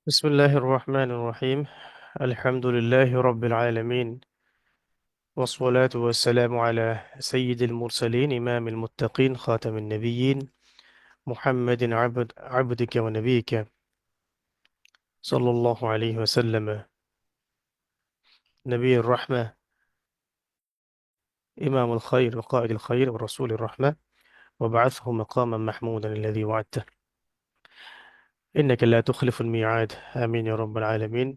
بسم الله الرحمن الرحيم. الحمد لله رب العالمين، والصلاة والسلام على سيد المرسلين إمام المتقين خاتم النبيين محمد عبدك ونبيك صلى الله عليه وسلم، نبي الرحمة، إمام الخير وقائد الخير ورسول الرحمة، وبعثه مقاما محمودا الذي وعدته إنك لا تخلف الميعاد. آمين يا رب العالمين.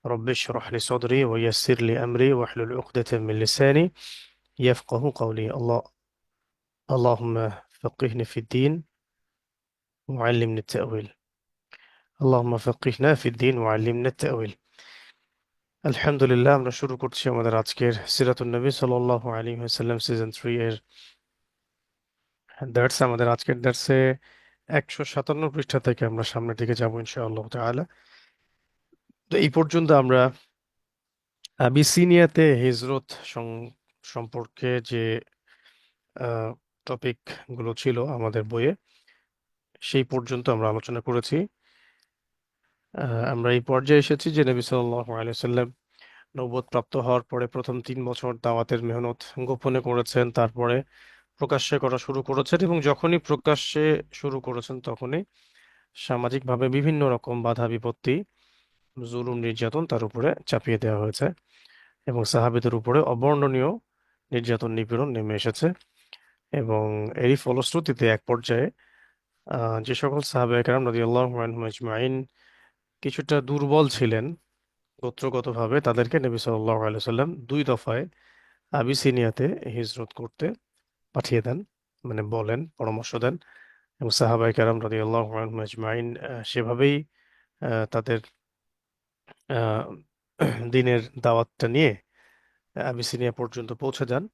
رب اشرح لي صدري ويسر لي أمري واحلل عقدة من لساني يفقه قولي. اللهم فقهني في الدين وعلمني التأويل. اللهم فقهنا في الدين وعلمنا التأويل। আলহামদুলিল্লাহ, আমরা শুরু করছি আমাদের আজকের সিরাতুন নবী সাল্লাল্লাহু আলাইহি ওয়াসাল্লাম সিজন 3 এর দার্স। আমাদের আজকের দার্সে 157 পৃষ্ঠা থেকে আমরা সামনের দিকে যাব ইনশাআল্লাহ তাআলা। তো এই পর্যন্ত আমরা আবিসিনিয়াতে হিজরত সম্পর্কে যে টপিক গুলো ছিল আমাদের বইয়ে, সেই পর্যন্ত আমরা আলোচনা করেছি। আমরা এই পর্যায়ে এসেছি যে নবী সাল্লাল্লাহু আলাইহি ওয়াসাল্লাম নবুয়ত প্রাপ্ত হওয়ার পরে প্রথম 3 বছর দাওয়াতের মেহনত গোপনে করেছেন, তারপরে প্রকাশ্যে করা শুরু করেছেন, এবং যখনই প্রকাশ্যে শুরু করেছেন তখনই সামাজিকভাবে বিভিন্ন রকম বাধা বিপত্তি, জুলুম নির্যাতন তার উপরে চাপিয়ে দেওয়া হয়েছে, এবং সাহাবীদের উপরে অবর্ণনীয় নির্যাতন নিপীড়ন নেমে এসেছে। এবং এরই ফলশ্রুতিতে এক পর্যায়ে যে সকল সাহাবায়ে কেরাম রাদিয়াল্লাহু আনহুম আজমাইন কিছুটা দুর্বল ছিলেন গোত্রগতভাবে, তাদেরকে নবী সাল্লাল্লাহু আলাইহি ওয়াসাল্লাম 2 দফায় আবিসিনিয়াতে হিজরত করতে পাঠিয়ে দেন, মানে বলেন, পরামর্শ দেন। এবং সাহাবায়ে কেরাম রাদিয়াল্লাহু আনহুম আজমাইন সেভাবেই তাদের আহ, দ্বীনের দাওয়াতটা নিয়ে আবিসিনিয়া পর্যন্ত পৌঁছে যান,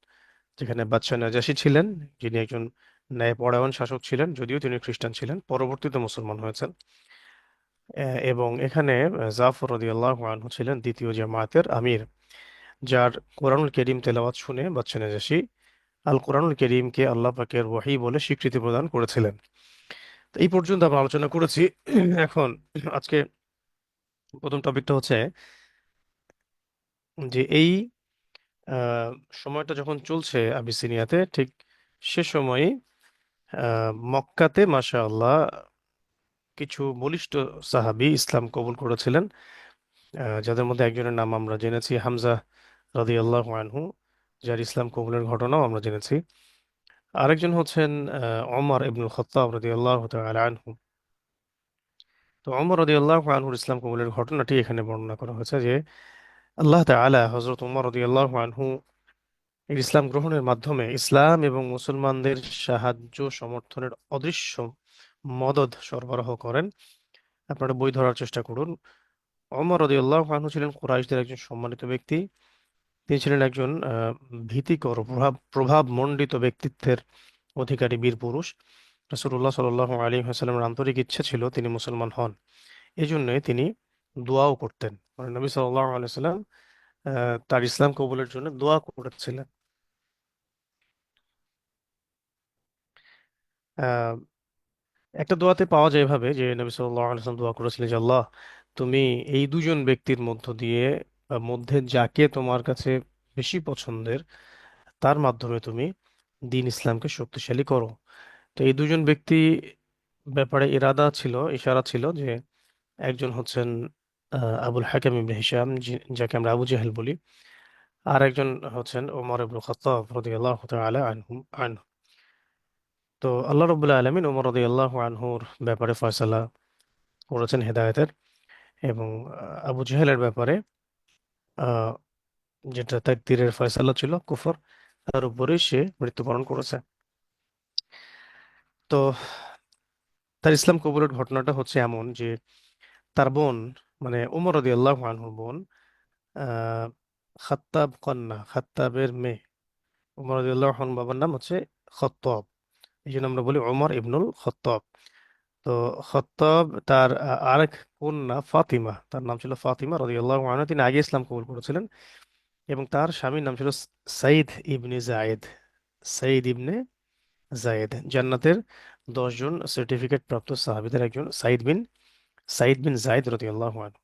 যেখানে বাদশাহ নাজাশী ছিলেন, যিনি একজন ন্যায়পরায়ণ শাসক ছিলেন, যদিও তিনি খ্রিস্টান ছিলেন, পরবর্তীতে মুসলমান হয়েছেন। এবং এখানে জাফর রাদিয়াল্লাহু আনহু ছিলেন দ্বিতীয় জামায়াতের আমির, যার কোরআনুল কারীম তেলাওয়াত শুনে বাদশা নাজাশী আল কোরআনুল কারীমকে আল্লাহ পাকের ওহী বলে স্বীকৃতি প্রদান করেছিলেন। তো এই পর্যন্ত আমরা আলোচনা করেছি। এখন আজকে প্রথম টপিকটা হচ্ছে যে এই আহ, সময়টা যখন চলছে আবিসিনিয়াতে, ঠিক সে সময় মক্কাতে মাশাআল্লাহ কিছু বলিষ্ঠ সাহাবী ইসলাম কবুল করেছিলেন, যাদের মধ্যে একজনের নাম আমরা জেনেছি, হামজা রাদিয়াল্লাহু আনহু, যার ইসলাম কবুলের ঘটনাও আমরা জেনেছি। আরেকজন হচ্ছেন ওমর ইবনুল খাত্তাব রাদিয়াল্লাহু তাআলা আনহু। তো ওমর রাদিয়াল্লাহু আনহুর ইসলাম কবুলের ঘটনাটি এখানে বর্ণনা করা হয়েছে যে আল্লাহ তাআলা হযরত ওমর রাদিয়াল্লাহু আনহু এর ইসলাম গ্রহণের মাধ্যমে ইসলাম এবং মুসলমানদের সাহায্য সমর্থনের অদৃশ্য মদদ সরবরাহ করেন। আপনারা বই ধরার চেষ্টা করুন। ওমর রাদিয়াল্লাহু আনহু ছিলেন কুরাইশদের একজন সম্মানিত ব্যক্তি। তিনি ছিলেন একজন ভীতিকর প্রভাবমণ্ডিত ব্যক্তিত্বের অধিকারী বীর পুরুষ। রাসূলুল্লাহ সাল্লাল্লাহু আলাইহি ওয়াসাল্লামের আন্তরিক ইচ্ছা ছিল তিনি মুসলমান হন। এই জন্যই তিনি দোয়াও করতেন, মানে নবী সাল্লাল্লাহু আলাইহি ওয়াসাল্লাম তার ইসলাম কবুলের জন্য দোয়া করেছিলেন। আহ, একটা দোয়াতে পাওয়া যায় এভাবে যে নবী সাল্লাল্লাহু আলাইহি ওয়াসাল্লাম দোয়া করেছিলেন যে আল্লাহ, তুমি এই দুজন ব্যক্তির মধ্য দিয়ে মধ্যে যাকে তোমার কাছে বেশি পছন্দের, তার মাধ্যমে তুমি দ্বীন ইসলামকে শক্তিশালী করো। তো এই দুজন ব্যক্তি ব্যাপারে ইশারা ছিল যে একজন হচ্ছেন আবুল হাকাম ইবনে হিশাম, যাকে আমরা আবু জেহেল বলি, আর একজন হচ্ছেন ওমর ইবনে খাত্তাব রাদিয়াল্লাহু তাআলা আনহু। তো আল্লাহ রাব্বুল আলামিন ওমর রাদিয়াল্লাহু আনহুর ব্যাপারে ফয়সালা করেছেন হেদায়েতের, এবং আবু জেহেলের ব্যাপারে আহ, যেটা তাকদীরের ফয়সালা ছিল কুফর, তার উপরেই সে মৃত্যুবরণ করেছে। তো তার ইসলাম কবুলের ঘটনাটা হচ্ছে এমন যে তার বোন, মানে ওমর রাদিয়াল্লাহু আনহুর বোন, আহ খাত্তাবের মেয়ে, ওমর রাদিয়াল্লাহু আনহুর বাবার নাম হচ্ছে খত্তাব, এই জন্য আমরা বলি ওমর ইবনুল খত্তাব। তো খত্তাব তার আরেক কন্যা ফাতিমা, তার নাম ছিল ফাতিমা রাদিয়াল্লাহু আনহা, তিনি আগে ইসলাম কবুল করেছিলেন, এবং তার স্বামীর নাম ছিল সাইদ ইবনে জায়েদ। সাইদ ইবনে জায়েদ জান্নাতের 10 জন সার্টিফিকেট প্রাপ্ত সাহাবীদের একজন, সাইদ বিন সাইদ বিন জাইদ রাদিয়াল্লাহু আনহু।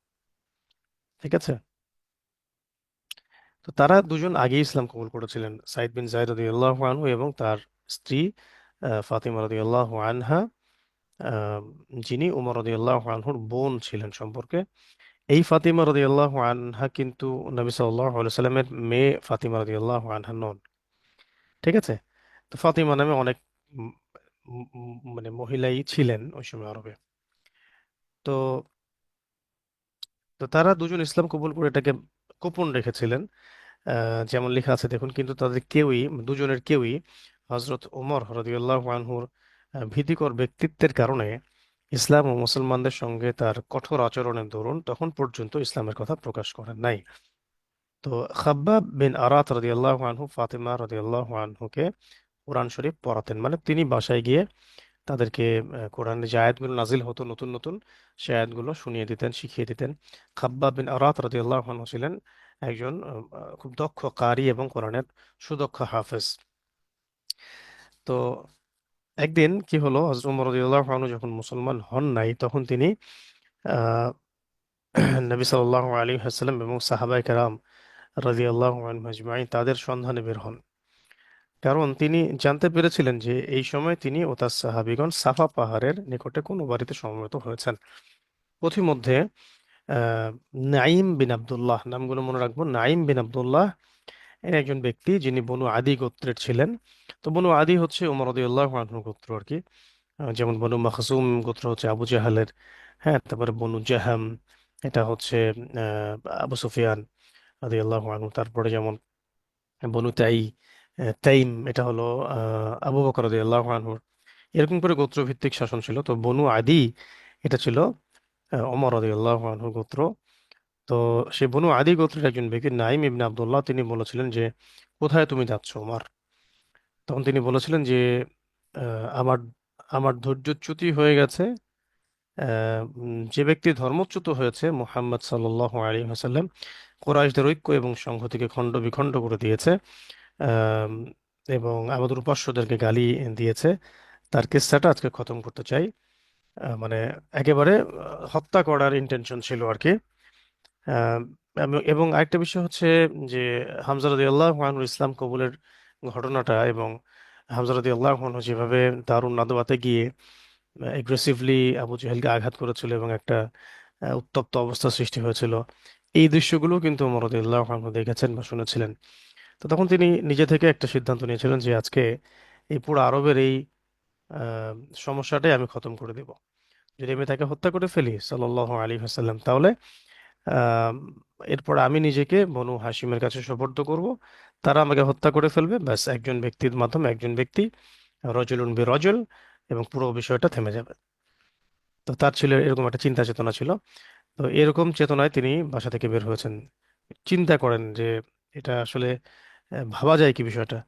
ঠিক আছে। তো তারা দুজন আগে ইসলাম কবুল করেছিলেন, সাইদ বিন জাইদ রাদিয়াল্লাহু আনহু এবং তার স্ত্রী ফাতিমা রাদিয়াল্লাহু আনহা, আহ, যিনি উমর রাদিয়াল্লাহু আনহুর বোন ছিলেন সম্পর্কে। এই ফাতিমা রাদিয়াল্লাহু আনহা কিন্তু নবী সাল্লাল্লাহু আলাইহি সাল্লামের মেয়ে ফাতিমা রাদিয়াল্লাহু আনহা নন। ঠিক আছে। তো ফাতিমা নামে অনেক উম, মানে মহিলাই ছিলেন ওই সময় আরবে। তো তো তারা দুজন ইসলাম কবুল করে এটাকে গোপন রেখেছিলেন। যেমন লেখা আছে দেখুন, কিন্তু তাদের কেউই, দুজনের কেউই হজরত ওমর রাদিয়াল্লাহু আনহুর ভীতিকর ব্যক্তিত্বের কারণে ইসলাম ও মুসলমানদের সঙ্গে তার কঠোর আচরণের দরুন তখন পর্যন্ত ইসলামের কথা প্রকাশ করেন নাই। তো খাব্বাব বিন আরাত রাদিয়াল্লাহু আনহু ফাতিমা রাদিয়াল্লাহু আনহুকে কোরআন শরীফ পড়াতেন, মানে তিনি বাসায় গিয়ে তাদেরকে কোরআনের যে আয়াতগুলো নাজিল হতো নতুন নতুন, সে আয়াতগুলো শুনিয়ে দিতেন, শিখিয়ে দিতেন। খাব্বাব বিন আরাত রাদিয়াল্লাহু আনহু ছিলেন একজন খুব দক্ষ কারি এবং কোরআনের সুদক্ষ হাফেজ। তো একদিন কি হলো, হযরত ওমর রাদিয়াল্লাহু আনহু যখন মুসলমান হন নাই, তখন তিনি আহ নবী সাল্লাল্লাহু আলাইহি ওয়াসাল্লাম এবং সাহাবায়ে কেরাম রাদিয়াল্লাহু আনহুম আজমাইন তাদের সন্ধানে বের হন। কারণ তিনি জানতে পেরেছিলেন যে এই সময় তিনি ও তার সাহাবীগণ সাফা পাহাড়ের নিকটে কোনো বাড়িতে সমবেত হয়েছেন। পথিমধ্যে আহ নাঈম বিন আব্দুল্লাহ, নামগুলো মনে রাখবো, নাঈম বিন আব্দুল্লাহ এর একজন ব্যক্তি যিনি বনু আদি গোত্রের ছিলেন। তো বনু আদি হচ্ছে ওমর রাদিয়াল্লাহু আনহুর গোত্র আর কি। যেমন বনু মাখজুম গোত্র হচ্ছে আবু জাহালের। হ্যাঁ, তারপরে বনু জাহাম, এটা হচ্ছে আবু সুফিয়ান রাদিয়াল্লাহু আনহু। তারপরে যেমন বনু তাইম, এটা হলো আবু বকর রাদিয়াল্লাহু আনহুর। এরকম করে গোত্রভিত্তিক শাসন ছিল। তো বনু আদি এটা ছিল ওমর রাদিয়াল্লাহু আনহুর গোত্র। তো সেই বনু আদি গোত্রের একজন ব্যক্তি নাইম ইবনে আব্দুল্লাহ, তিনি বলেছিলেন যে, কোথায় তুমি যাচ্ছ ওমর? তখন তিনি বলেছিলেন যে, আমার আমার ধৈর্যচ্যুতি হয়ে গেছে। যে ব্যক্তি ধর্মচ্যুত হয়েছে, মুহাম্মদ সাল্লাল্লাহু আলাইহি ওয়াসাল্লাম কুরাইশদের ঐক্য এবং সংহতিকে খণ্ড বিখণ্ড করে দিয়েছে, আম, এবং আমাদের উপাস্যদেরকে গালি দিয়েছে। তার কিসসাটা আজকে খতম করতে চাই। মানে একেবারে হত্যা করার ইন্টেনশন ছিল আর কি। আহ, এবং আরেকটা বিষয় হচ্ছে যে হামজা রাদিয়াল্লাহু আনহু ইসলাম কবুলের ঘটনাটা, এবং হামজা রাদিয়াল্লাহু আনহু যেভাবে দারুন নাদওয়াতে গিয়ে এগ্রেসিভলি আবু জেহেলকে আঘাত করেছিল এবং একটা উত্তপ্ত অবস্থা সৃষ্টি হয়েছিল, এই দৃশ্যগুলো কিন্তু ওমর রাদিয়াল্লাহু আনহু দেখেছেন বা শুনেছিলেন। তো তখন তিনি নিজে থেকে একটা সিদ্ধান্ত নিয়েছিলেন যে আজকে এই পুরো আরবের এই আহ, সমস্যাটাই আমি খতম করে দেব। যদি আমি তাকে হত্যা করে ফেলি সাল্লাল্লাহু আলাইহি ওয়াসাল্লাম, তাহলে আহ, এরপর আমি নিজেকে বনু হাশিমের কাছে সোপর্দ করব, তারা আমাকে হত্যা করে ফেলবে, ব্যাস একজন ব্যক্তির মাধ্যমে একজন ব্যক্তি, রজুলুন বি রজুল, এবং পুরো বিষয়টা থেমে যাবে। তো তার ছিল এরকম একটা চিন্তা চেতনা ছিল। তো এরকম চেতনায় তিনি বাসা থেকে বের হয়েছেন। চিন্তা করেন যে এটা আসলে ভাবা যায় কি বিষয়টা,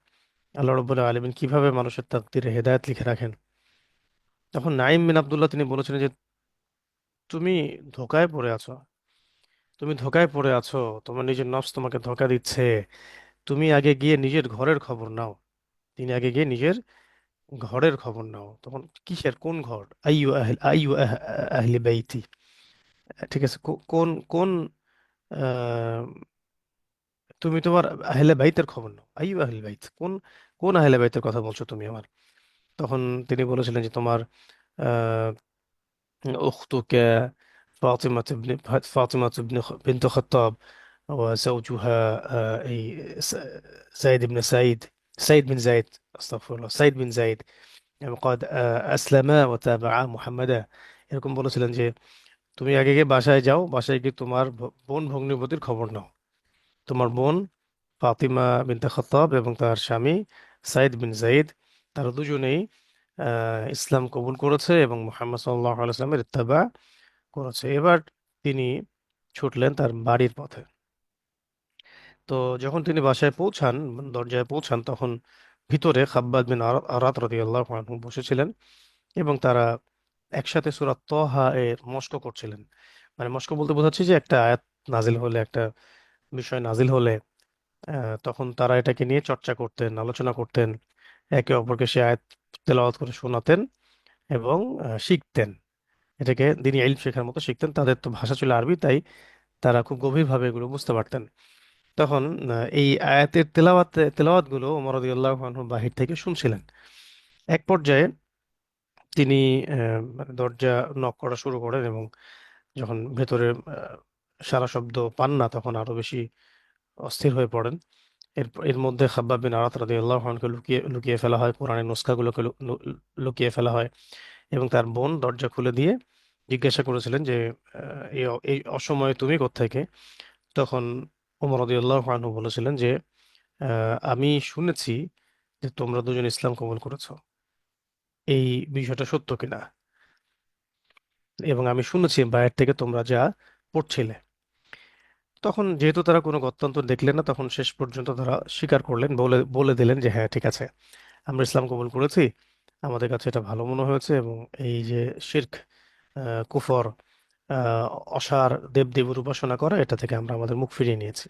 আল্লাহ রাব্বুল আলামিন কিভাবে মানুষের তাকদিরে হেদায়েত লিখে রাখেন। তখন নাইম বিন আব্দুল্লাহ তিনি বলেছিলেন যে, তুমি ধোকায় পড়ে আছো, তুমি ধোকায় পড়ে আছো, তোমার নিজের নফস তোমাকে ধোকা দিচ্ছে। তুমি আগে গিয়ে নিজের ঘরের খবর নাও। তিনি আগে গিয়ে নিজের ঘরের খবর নাও। তখন কিসের, কোন ঘর? আহলি বাইতি। ঠিক আছে, কোন কোন আহ, তুমি তোমার আহলে বাইতের খবর নাও। আহলি বাইত, কোন কোন আহলে বাইতের কথা বলছো তুমি আমার? তখন তিনি বলেছিলেন যে, তোমার আহ, উখতুকা ফাতিমা ইবনে ফাতিমা ইবনে বিনত খাত্তাব وزوجها এই زيد بن سعيد بن زيد، استغفر الله، سعيد بن زيد قد أسلما وتابعا محمدا। এরকম বলেছিলেন যে, তুমি আগে গিয়ে বাসায় যাও, বাসায় গিয়ে তোমার বোন ভগ্নিপতির খবর নাও। তোমার বোন ফাতিমা বিনতে খাত্তাব এবং তার স্বামী সাইদ বিন জাইদ, তারা দুজনেই ইসলাম কবুল করেছে এবং মুহাম্মদ সাল্লাল্লাহু আলাইহি ওয়াসাল্লামের ইত্তেবা করেছে। এবার তিনি ছুটলেন তার বাড়ির পথে। তো যখন তিনি বাসায় পৌঁছান, দরজায় পৌঁছান, তখন ভিতরে খাব্বাব বিন আরাত রাদিয়াল্লাহু আনহু বসেছিলেন এবং তারা একসাথে সূরা তহা এর মশক করছিলেন। মানে মশক বলতে বোঝাচ্ছে যে একটা আয়াত নাজিল হলে, একটা বিষয় নাজিল হলে তখন তারা এটাকে নিয়ে চর্চা করতেন, আলোচনা করতেন, একে অপরকে সে আয়াত তেলাওয়াত করে শোনাতেন এবং শিখতেন। এটাকে দিনী ইলম শেখার মতো শিখতেন। তাদের তো ভাষা ছিল আরবি, তাই তারা খুব গভীরভাবে এগুলো বুঝতে পারতেন। তখন এই আয়াতের তেলাওয়াত গুলো ওমর রাদিয়াল্লাহু আনহু বাহির থেকে শুনছিলেন। এক পর্যায়ে তিনি মানে দরজা নক করা শুরু করেন, এবং যখন ভেতরে সারা শব্দ পান না তখন আরো বেশি অস্থির হয়ে পড়েন। এর এর মধ্যে খাব্বাব বিন আরাত রাদিয়াল্লাহু আনহুকে লুকিয়ে লুকিয়ে ফেলা হয়, কোরআনের নুসখাগুলোকে লুকিয়ে ফেলা হয়, এবং তার বোন দরজা খুলে দিয়ে জিজ্ঞাসা করেছিলেন যে এই এই অসময়ে তুমি কোত্থেকে? তখন ওমর রাদিয়াল্লাহু আনহু বলেছিলেন যে আমি শুনেছি যে তোমরা দুজন ইসলাম কবুল করেছো, এই বিষয়টা সত্য কিনা, এবং আমি শুনেছি বাইরে থেকে তোমরা যা পড়ছিলে। তখন যেহেতু তারা কোনো গত্যন্তর দেখলেন না, তখন শেষ পর্যন্ত তারা স্বীকার করলেন, বলে বলে দিলেন যে হ্যাঁ ঠিক আছে, আমরা ইসলাম কবুল করেছি, আমাদের কাছে এটা ভালো মনে হয়েছে, এবং এই যে শিরক, কুফর, আহ, অসার দেবদেবীর উপাসনা করা, এটা থেকে আমরা আমাদের মুখ ফিরিয়ে নিয়েছি।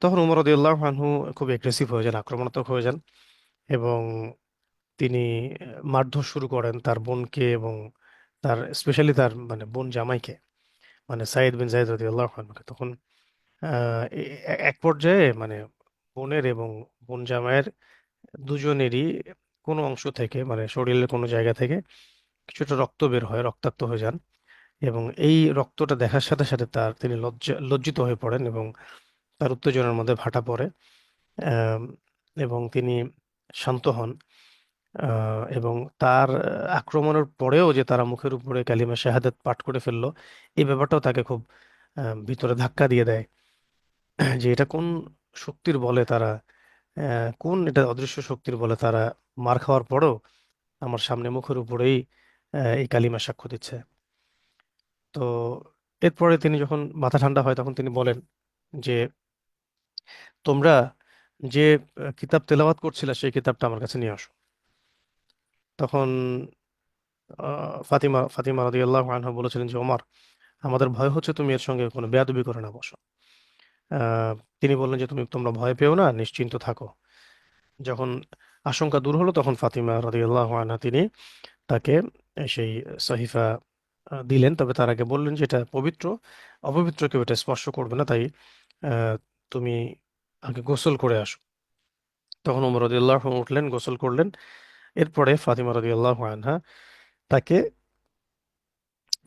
তখন উমর রাদিয়াল্লাহু আনহু খুব এগ্রেসিভ হয়ে যান, আক্রমণাত্মক হয়ে যান, এবং তিনি মারধর শুরু করেন তার বোনকে, এবং তার স্পেশালি তার মানে বোন জামাইকে, মানে সাইদ বিন জায়েদ রাদিয়াল্লাহু আনহুকে। তখন এক পর্যায়ে মানে বোনের এবং বোন জামাইয়ের দুজনেরই কোনো অংশ থেকে, মানে শরীরের কোনো জায়গা থেকে কিছুটা রক্ত বের হয়, রক্তাক্ত হয়ে যান, এবং এই রক্তটা দেখার সাথে সাথে তিনি লজ্জিত হয়ে পড়েন, এবং তার উত্তেজনার মধ্যে ভাটা পড়ে, আম, এবং তিনি শান্ত হন। এবং তার আক্রমণের পরেও যে তারা মুখের উপরে কালিমা শাহাদাত পাঠ করে ফেললো, এই ব্যাপারটাও তাকে খুব ভিতরে ধাক্কা দিয়ে দেয়। যে এটা কোন শক্তির বলে তারা, কোন এটা অদৃশ্য শক্তির বলে তারা মার খাওয়ার পরেও আমার সামনে মুখের উপরেই এই কালিমা সাক্ষ্য দিচ্ছে। তো এরপরে তিনি যখন মাথা ঠান্ডা হয় তখন তিনি বলেন যে তোমরা যে কিতাব তেলাওয়াত করছিলে সেই কিতাবটা আমার কাছে নিয়ে আসো। তখন ফাতিমা ফাতিমা রাদিয়াল্লাহু আনহা বলেছিলেন যে ওমর, আমাদের ভয় হচ্ছে তুমি এর সঙ্গে কোনো বেয়াদবি করে না বসো। আহ, তিনি বললেন যে তোমরা ভয় পেও না, নিশ্চিন্ত থাকো। যখন আশঙ্কা দূর হলো তখন ফাতিমা রাদিয়াল্লাহু আনহা তিনি তাকে সেই সহিফা দিলেন, তবে তার আগে বললেন যে এটা পবিত্র, অপবিত্র কেউ এটা স্পর্শ করবে না, তাই আহ, তুমি আগে গোসল করে আসো। তখন ওমর রাদিয়াল্লাহু আনহু উঠলেন, গোসল করলেন। এরপরে ফাতিমা রাদিয়াল্লাহু আনহা তাকে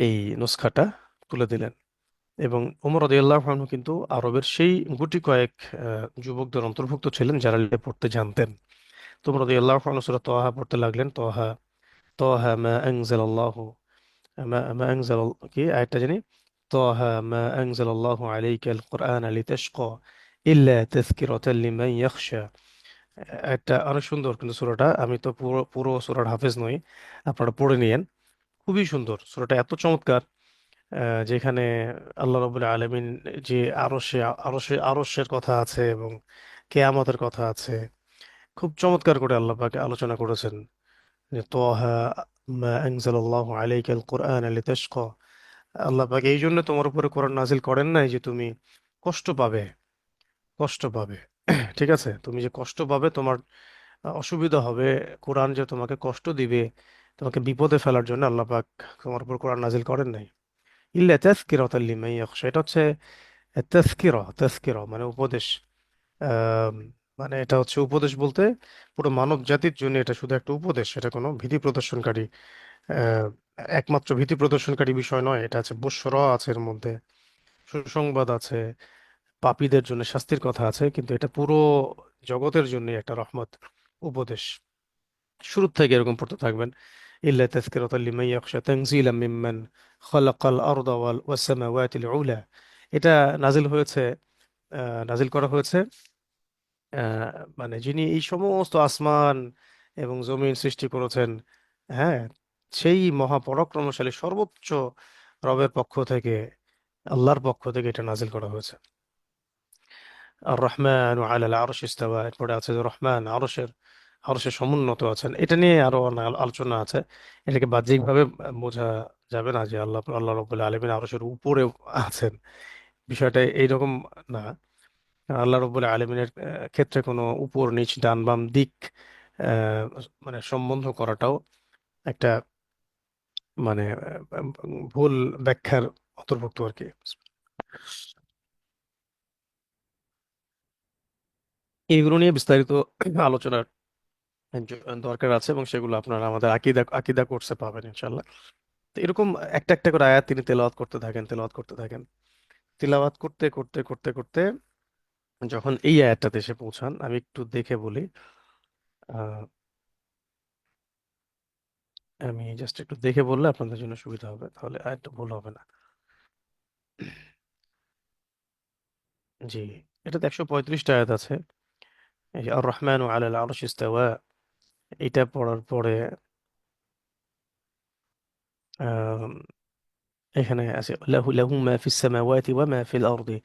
এই নুসখাটা তুলে দিলেন। এবং ওমর রাদিয়াল্লাহু আনহু কিন্তু আরবের সেই গুটি কয়েক যুবকদের অন্তর্ভুক্ত ছিলেন যারা লিখে পড়তে জানতেন। তো ওমর রাদিয়াল্লাহু আনহু সূরা তাহা পড়তে লাগলেন, তাহা তাহা মা আনজালাল্লাহু মা আনজাল, কি আয়াতটা জানি, তাহা মা আনজালাল্লাহু আলাইকাল কুরআনা লিতাশকা ইল্লা তাযকিরাতাল লিমান ইয়াখশা। এটা অনেক সুন্দর, কিন্তু সূরাটা আমি তো পুরো পুরো সূরার হাফেজ নই, আপনারা পড়ে নিয়েন। খুবই সুন্দর সূরাটা, এত চমৎকার, যেখানে আল্লাহ রাব্বুল আলামিন যে আরশের কথা আছে, এবং কেয়ামতের কথা আছে, খুব চমৎকার করে আল্লাহ পাক আলোচনা করেছেন। যে তোহা মা আনজালাল্লাহু আলাইকাল কুরআনা লিতাশকা, আল্লাহ পাক এই জন্য তোমার উপরে কোরআন নাজিল করেন নাই যে তুমি কষ্ট পাবে, কষ্ট পাবে। ঠিক আছে, তুমি যে কষ্ট পাবে, তোমার অসুবিধা হবে, কোরআন যে তোমাকে কষ্ট দিবে, তোমাকে বিপদে ফেলার জন্য আল্লাহ পাক তোমার উপর কোরআন নাজিল করেন নাই। ইল্লা তাযকিরাতাল লিমান ইয়াখশা, এটা হচ্ছে তাযকিরা মানে উপদেশ। আম, মানে এটা হচ্ছে উপদেশ বলতে পুরো মানব জাতির জন্য এটা শুধু একটা উপদেশ, এটা কোনো ভীতি প্রদর্শনকারী আহ, একমাত্র ভীতি প্রদর্শনকারী বিষয় নয়, এটা আছে বুশরা আছে এর মধ্যে, সুসংবাদ আছে, পাপীদের জন্য শাস্তির কথা আছে, কিন্তু এটা পুরো জগতের জন্য একটা রহমত, উপদেশ। শুরু থেকে এরকম পড়তে থাকবেন, ইল্লা তাযকিরাতাল লিমান ইয়াখশা তানজিলাম মিম্মান খালাকাল আরদা ওয়াস সামাওয়াতিল উলা। এটা নাজিল হয়েছে, নাজিল করা হয়েছে আহ, মানে যিনি এই সমস্ত আসমান এবং জমিন সৃষ্টি করেছেন, হ্যাঁ, সেই মহাপরাক্রমশালী সর্বোচ্চ রবের পক্ষ থেকে, আল্লাহর পক্ষ থেকে এটা নাজিল করা হয়েছে। আর রহমান আলাল আরশ ইস্তাওয়া, এরপরে আছে যে রহমান আরশের সমুন্নত আছেন, এটা নিয়ে আরো অনেক আলোচনা আছে। এটাকে বাহ্যিকভাবে বোঝা যাবে না যে আল্লাহ রাব্বুল আলামিন আরশের উপরে আছেন, বিষয়টা এইরকম না। আল্লাহ রাব্বুল আলামিনের ক্ষেত্রে কোনো উপর নিচ ডান বাম দিক মানে সম্বন্ধ করাটাও একটা মানে ভুল ব্যাখ্যার অন্তর্ভুক্ত আর কি। এইগুলো নিয়ে বিস্তারিত আলোচনার দরকার আছে, এবং সেগুলো আপনারা আমাদের আকিদা আকিদা কোর্সে পাবেন ইনশাল্লাহ। তো এরকম একটা একটা করে আয়াত তিনি তেলাওয়াত করতে থাকেন, তেলাওয়াত করতে থাকেন। তিলাওয়াত করতে করতে করতে করতে যখন এই আয়াতটাতে এসে পৌঁছান, আমি একটু দেখে বলি। আহ, আমি জাস্ট একটু দেখে বললে আপনাদের জন্য সুবিধা হবে, তাহলে আয়াতটা ভুল হবে না। জি, এটাতে 135টা আয়াত আছে। এই যে আর রহমান আলাল আরশ ইস্তাওয়া, এটা পড়ার পরে আহ, এখানে আছে লাহু লাহু মা ফিস সামাওয়াতি ওয়া মা ফিল আরদি,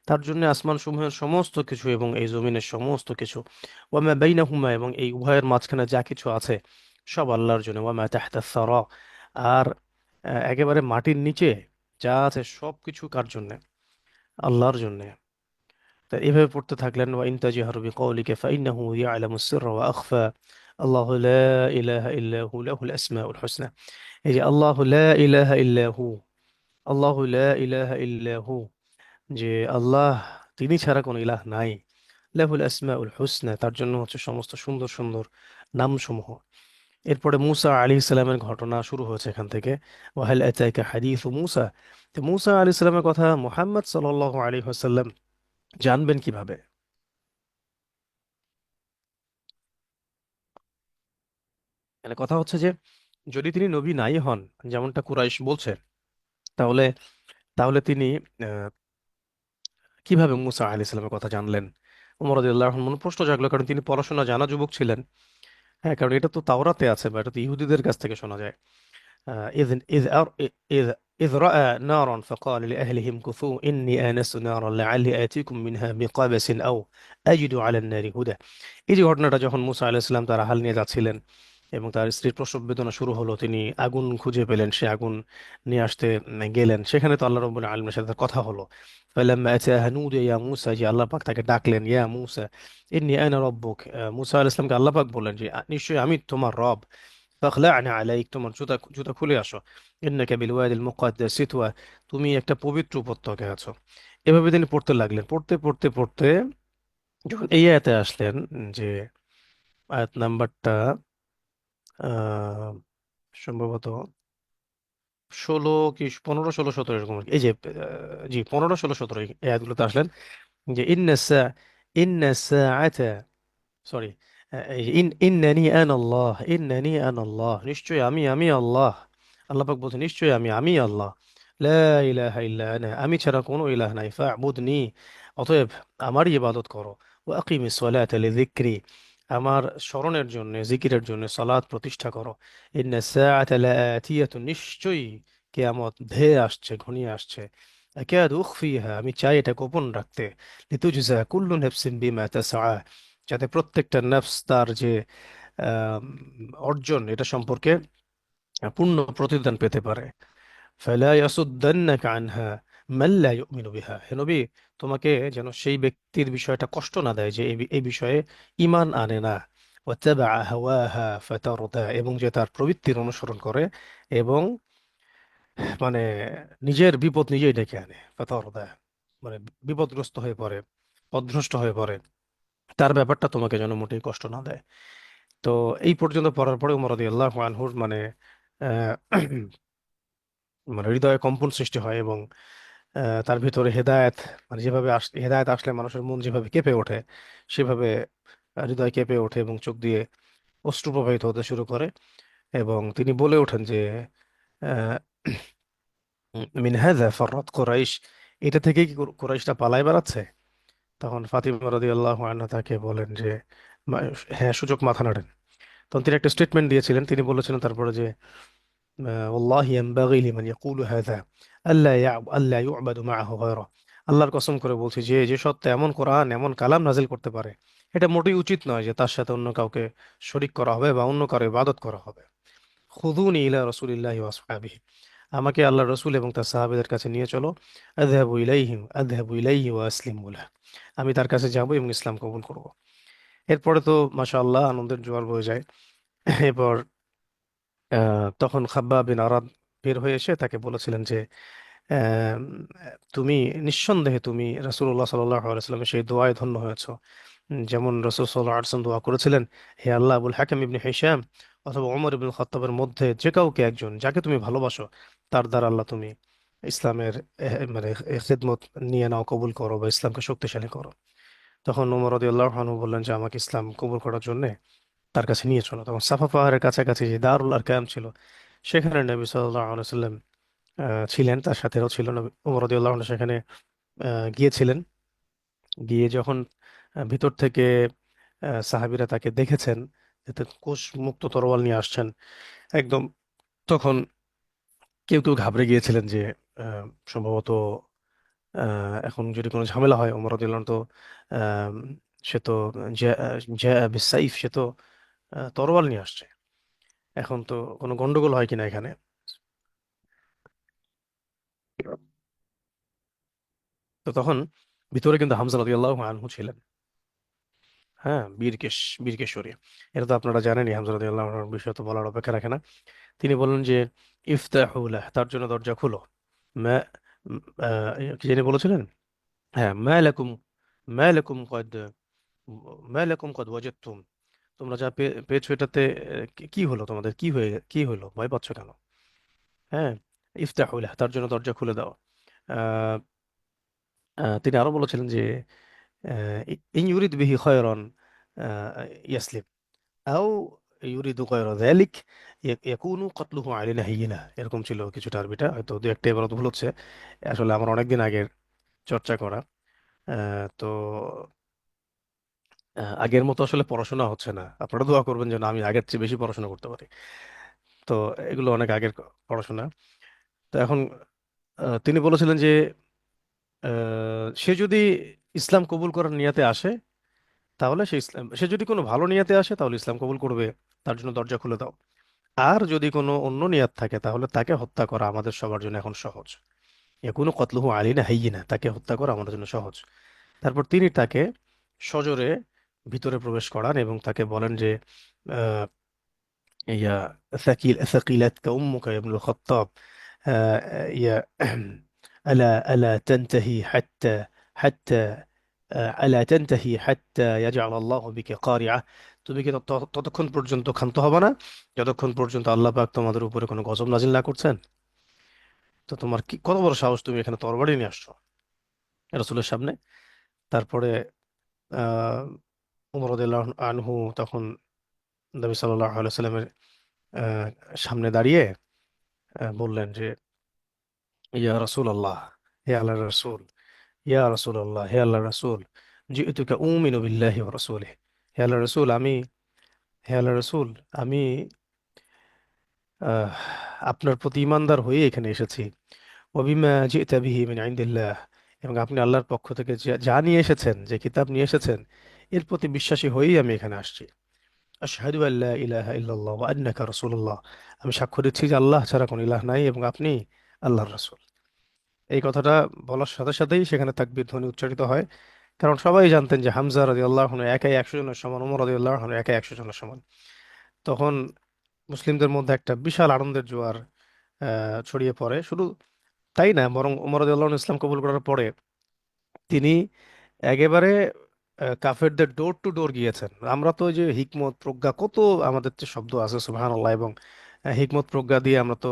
তার জন্য আসমান সমূহের সমস্ত কিছু এবং এই জমিনের সমস্ত কিছু। ওয়া মা বাইনাহুমা, এবং এই উভয়ের মাঝখানে যা কিছু আছে সব আল্লাহর জন্য। ওয়া মা তাহতা সারা, আর একেবারে মাটির নিচে যা আছে সব কিছু কার জন্য? আল্লাহর জন্য। তা এভাবে পড়তে থাকলেন, ওয়া ইন তাজহারু বিকাউলিকা ফাইন্নাহু ইয়ালামুস সিররা ওয়া আখফা, আল্লাহু লা ইলাহা ইল্লা হু লাহুল আসমাউল হুসনা। এই যে আল্লাহু লা ইলাহা ইল্লা হু, আল্লাহু লা ইলাহা ইল্লা হু, যে আল্লাহ তিনি ছাড়া কোনো ইলাহ নাই। লাহুল আসমাউল হুসনা, তার জন্য হচ্ছে সমস্ত সুন্দর সুন্দর নামসমূহ। এরপরে মুসা আলী ইসলামের ঘটনা শুরু হয়েছে এখান থেকে। ওয়াহাল আতাকা হাদিসু মুসা, তো মুসা আলী ইসলামের কথা মুহাম্মদ সাল্লাল্লাহু আলাইহি ওয়াসাল্লাম জানবেন কিভাবে? মানে কথা হচ্ছে যে যদি তিনি নবী নাই হন, যেমনটা কুরাইশ বলছে, তাহলে তাহলে তিনি আহ, কিভাবে মুসা আলী ইসলামের কথা জানলেন? ওমর রাদিয়াল্লাহু আনহু মনে প্রশ্ন জাগলো, কারণ তিনি পড়াশোনা জানা যুবক ছিলেন। হ্যাঁ, কারণ এটা তো তাওরাতে আছে, বা এটা তো ইহুদিদের কাছ থেকে শোনা যায়। إذ إذ أر إذ إذ رأى نارا فقال لأهلهم كثوا إني آنست نارا لعلي آتيكم منها بقبس أو أجد على النار هدى। এই যে ঘটনাটা, যখন মুসা আলাইহিস সালাম তার হাল নিয়ে যাচ্ছিলেন এবং তার স্ত্রীর প্রসব বেদনা শুরু হলো, তিনি আগুন খুঁজে পেলেন, সে আগুন নিয়ে আসতে গেলেন, সেখানে তো আল্লাহ রাব্বুল আলামিনের সাথে তার কথা হলো। ফালাম্মা আতাহা নুদিয়া ইয়া মুসা, যে আল্লাহ পাক তাকে ডাকলেন, ইয়া মুসা ইন্নী আনা রব্বুক। মুসা আলাইহিস সালামকে আল্লাহ পাক বললেন যে নিশ্চয়ই আমি তোমার রব। ফাখলা'না আলাইক, তোমার জুতা জুতা খুলে আসো। ইন্নাকা বিল ওয়াদিল মুকাদ্দাসি তুয়া, তুমি একটা পবিত্র উপত্যকায় আছো। এভাবে তিনি পড়তে লাগলেন, পড়তে পড়তে পড়তে যখন এই আয়াতে আসলেন, যে আয়াত নাম্বারটা আহ সম্ভবত 16 কি 15 16 17 এরকম আর কি। এই যে জি 15 16 17 এই আয়াতগুলোতে আসলেন, যে ইন্না সরি, ইন্নানি আন আল্লাহ, ইন্নানি আন আল্লাহ, নিশ্চয়ই আমি আল্লাহ। আল্লাহ পাক বলছেন নিশ্চয়ই আমি আল্লাহ। লা ইলাহা ইল্লা আনা, আমি ছাড়া কোনো ইলাহ নাই। ফা'বুদনি, অতএব আমারই ইবাদত করো। ওয়া আকিমিস সালাতা লিযিকরি, আমার স্মরণের জন্য, জিকিরের জন্য সালাত প্রতিষ্ঠা করো। ইন্না সাআতা লাআতিয়াতুন, নিশ্চয়ই কিয়ামত ধেয়ে আসছে, ঘনিয়ে আসছে। আকাদু উখফিহা, আমি চাই এটা গোপন রাখতে। লিতুজজা কুল্লু নাফসিন বিমা তাসআ, যাতে প্রত্যেকটা নফস তার যে আম, অর্জন এটা সম্পর্কে পূর্ণ প্রতিদান পেতে পারে। ফালা ইয়াসুদ্দান্নাকা আনহা মান লা ইউমিনু বিহা, হে নবী, তোমাকে যেন সেই ব্যক্তির বিষয়টা কষ্ট না দেয় যে এই বিষয়ে ঈমান আনে না। ওয়াত্তাবা হাওয়াহা ফাতারদা, এবং যে তার প্রবৃত্তির অনুসরণ করে এবং মানে নিজের বিপদ নিজেই ডেকে আনে। ফাতারদা মানে বিপদগ্রস্ত হয়ে পড়ে, পথভ্রষ্ট হয়ে পড়ে, তার ব্যাপারটা তোমাকে যেন মোটেই কষ্ট না দেয়। তো এই পর্যন্ত পড়ার পরে উমর রাদিয়াল্লাহু আনহুর আহ, মানে হৃদয়ে কম্পন সৃষ্টি হয়, এবং তার ভিতরে হেদায়েত, মানে যেভাবে হেদায়েত আসলে মানুষের মন যেভাবে কেঁপে ওঠে, সেভাবে হৃদয় কেঁপে ওঠে এবং চোখ দিয়ে অশ্রু প্রবাহিত হতে শুরু করে। এবং তিনি বলে ওঠেন যে আহ, মিন হাযা ফাররাত কুরাইশ, এটা থেকে কি কুরাইশটা পালায় বেড়াচ্ছে? তখন ফাতিমা রাদিয়াল্লাহু আনহা তাকে বলেন যে মা- হ্যাঁ, সূচক মাথা নাড়েন। তখন তিনি একটা স্টেটমেন্ট দিয়েছিলেন, তিনি বলেছিলেন তারপরে যে والله ينبغي لمن يقول هذا ألا يعبد معه غيره। আল্লাহর কসম করে বলছি, যে যে সত্য এমন কোরআন এমন কালাম নাজিল করতে পারে, এটা মোটেই উচিত নয় যে তার সাথে অন্য কাউকে শরিক করা হবে বা অন্য কারো ইবাদত করা হবে। খুদুনি ইলা রাসূলিল্লাহি ওয়া আসহাবিহি, আমাকে আল্লাহর রসুল এবং তার সাহাবীদের কাছে নিয়ে চলো। আযহাবু ইলাইহি ওয়া আসলিমু লাহ, আমি তার কাছে যাব এবং ইসলাম কবুল করব। এরপরে তো মাশাআল্লাহ আনন্দের জোয়ার বয়ে যায়। এরপর তখন খাব্বাব বিন আরাদ বের হয়ে এসে তাকে বলেছিলেন যে আম, তুমি নিঃসন্দেহে তুমি রাসূলুল্লাহ সাল্লাল্লাহু আলাইহি ওয়াসাল্লামের সেই দোয়ায় ধন্য হয়েছো। যেমন রাসূল সাল্লাল্লাহু আলাইহি ওয়াসাল্লাম দোয়া করেছিলেন, হে আল্লাহ, আবুল হাকিম ইবনে হিশাম অথবা ওমর ইবনে খাত্তাবের মধ্যে যে কাউকে একজন যাকে তুমি ভালোবাসো, তার দ্বারা আল্লাহ তুমি ইসলামের মানে খেদমত নিয়ে নাও, কবুল করো বা ইসলামকে শক্তিশালী করো। তখন ওমর রাদিয়াল্লাহু আনহু বললেন যে আমাকে ইসলাম কবুল করার জন্য তার কাছে নিয়ে চলো। তখন সাফা পাহাড়ের কাছাকাছি যে দারুল আরকাম ছিল, সেখানে নবী সাল্লাল্লাহু আলাইহি ওয়াসাল্লাম ছিলেন, তার সাথেও ছিল ওমর রাদিয়াল্লাহু আনহু সেখানে গিয়েছিলেন। গিয়ে যখন ভিতর থেকে সাহাবীরা তাকে দেখেছেন যে তিনি কোষ মুক্ত তরোয়াল নিয়ে আসছেন একদম, তখন কেউ কেউ ঘাবড়ে গিয়েছিলেন যে আহ, সম্ভবত এখন যদি কোনো ঝামেলা হয়, ওমর রাদিয়াল্লাহু আনহু তো আহ, সে তো বিসাইফ, সে তো তরোয়াল নিয়ে আসছে, এখন তো কোনো গন্ডগোল হয় কিনা এখানে। তো তখন ভিতরে কিন্তু হামজা রাদিয়াল্লাহু আনহু ছিলেন। হ্যাঁ, বীরকেশরী। এটা তো আপনারা জানেনই, হামজা রাদিয়াল্লাহু আনহুর বিষয় তো বলার অপেক্ষা রাখে না। তিনি বললেন যে ইফতাহু লাহ, তার জন্য দরজা খুলো। মা কি জানি বলেছিলেন? হ্যাঁ, মা লাকুম কদ মা লাকুম কদ ওয়াজাদতুম, তোমরা যা পেয়েছো এটাতে কি হলো, তোমাদের কি হলো, ভয় পাচ্ছ কেন? হ্যাঁ, ইফতাহু লাহ, তার জন্য দরজা খুলে দাও। আহ, তিনি আরো বলেছিলেন যে ইন ইউরিদ বিহি খায়রান ইয়াসলিম আও ইউরিদু গায়রা যালিক ইয়াকুনু কতলুহু আলাইনা হাইয়িনা। এরকম ছিল কিছুটা, আরবিটা হয়তো দু একটা এবার ভুল হচ্ছে, আসলে আমার অনেকদিন আগের চর্চা করা। তো আগের মতো আসলে পড়াশোনা হচ্ছে না, আপনারা দোয়া করবেন যেন আমি আগের চেয়ে বেশি পড়াশোনা করতে পারি। তো এগুলো অনেক আগের পড়াশোনা। তো এখন তিনি বলেছিলেন যে সে যদি ইসলাম কবুল করার নিয়তে আসে, তাহলে সে যদি কোনো ভালো নিয়তে আসে তাহলে ইসলাম কবুল করবে, তার জন্য দরজা খুলে দাও। আর যদি কোনো অন্য নিয়াত থাকে তাহলে তাকে হত্যা করা আমাদের সবার জন্য এখন সহজ। এখনো কতলুহু আলিনা হাইয়িনা, তাকে হত্যা করা আমাদের জন্য সহজ। তারপর তিনি তাকে সজোরে ভিতরে প্রবেশ করান এবং তাকে বলেন যে আহ, ইয়া সাকিলাতকা উম্মুকা ইয়া ইবনুল খাত্তাব, ইয়া আলা আলা তানতাহি হাত্তা আলা তানতাহি হাত্তা ইয়াজআল আল্লাহু বিকা কারিআ, তুমি কি ততক্ষণ পর্যন্ত ক্ষান্ত হবে না যতক্ষণ পর্যন্ত আল্লাহ পাক তোমাদের উপরে কোনো গজব নাজিল না করছেন? তো তোমার কি কত বড় সাহস, তুমি এখানে তরবারি নিয়ে আসছো রাসূলের সামনে। তারপরে আহ উমর রাদিয়াল্লাহু আনহু তখন নবী সাল্লাল্লাহু আলাইহি সাল্লামের আহ, সামনে দাঁড়িয়ে বললেন যে ইয়া রাসূলুল্লাহ, হে আল্লাহর রাসূল, ইয়া রাসূলুল্লাহ, হে আল্লাহর রাসূল, জিতুকা উমিনু বিল্লাহি ওয়া রাসূলিহি, হে আল্লাহর রাসূল আমি, হে আল্লাহর রাসূল আমি আহ, আপনার প্রতি ঈমানদার হয়ে এখানে এসেছি। ওবিমা জিতা বিহি মিন ইনদিল্লাহ, এবং আপনি আল্লাহর পক্ষ থেকে যা নিয়ে এসেছেন, যে কিতাব নিয়ে এসেছেন, এর প্রতি বিশ্বাসী হয়েই আমি এখানে আসছি। আশহাদু আল্লা ইলাহা ইল্লাল্লাহ ওয়া আন্নাকা রাসূলুল্লাহ, আমি সাক্ষ্য দিচ্ছি যে আল্লাহ ছাড়া কোনো ইলাহ নাই এবং আপনি আল্লাহর রাসূল। এই কথাটা বলার সাথে সাথেই সেখানে তাকবীর ধ্বনি উচ্চারিত হয়, কারণ সবাই জানতেন যে হামজা রাদিয়াল্লাহু আনহু একাই 100 জনের সমান, ওমর রাদিয়াল্লাহু আনহু একাই 100 জনের সমান। তখন মুসলিমদের মধ্যে একটা বিশাল আনন্দের জোয়ার ছড়িয়ে পড়ে। শুধু তাই না, বরং ওমর রাদিয়াল্লাহু আনহু ইসলাম কবুল করার পরে তিনি একেবারে কাফেরদের ডোর টু ডোর গিয়েছেন। আমরা তো ওই যে হিকমত প্রজ্ঞা কত আমাদের যে শব্দ আছে সুবহানাল্লাহ, এবং হিকমত প্রজ্ঞা দিয়ে আমরা তো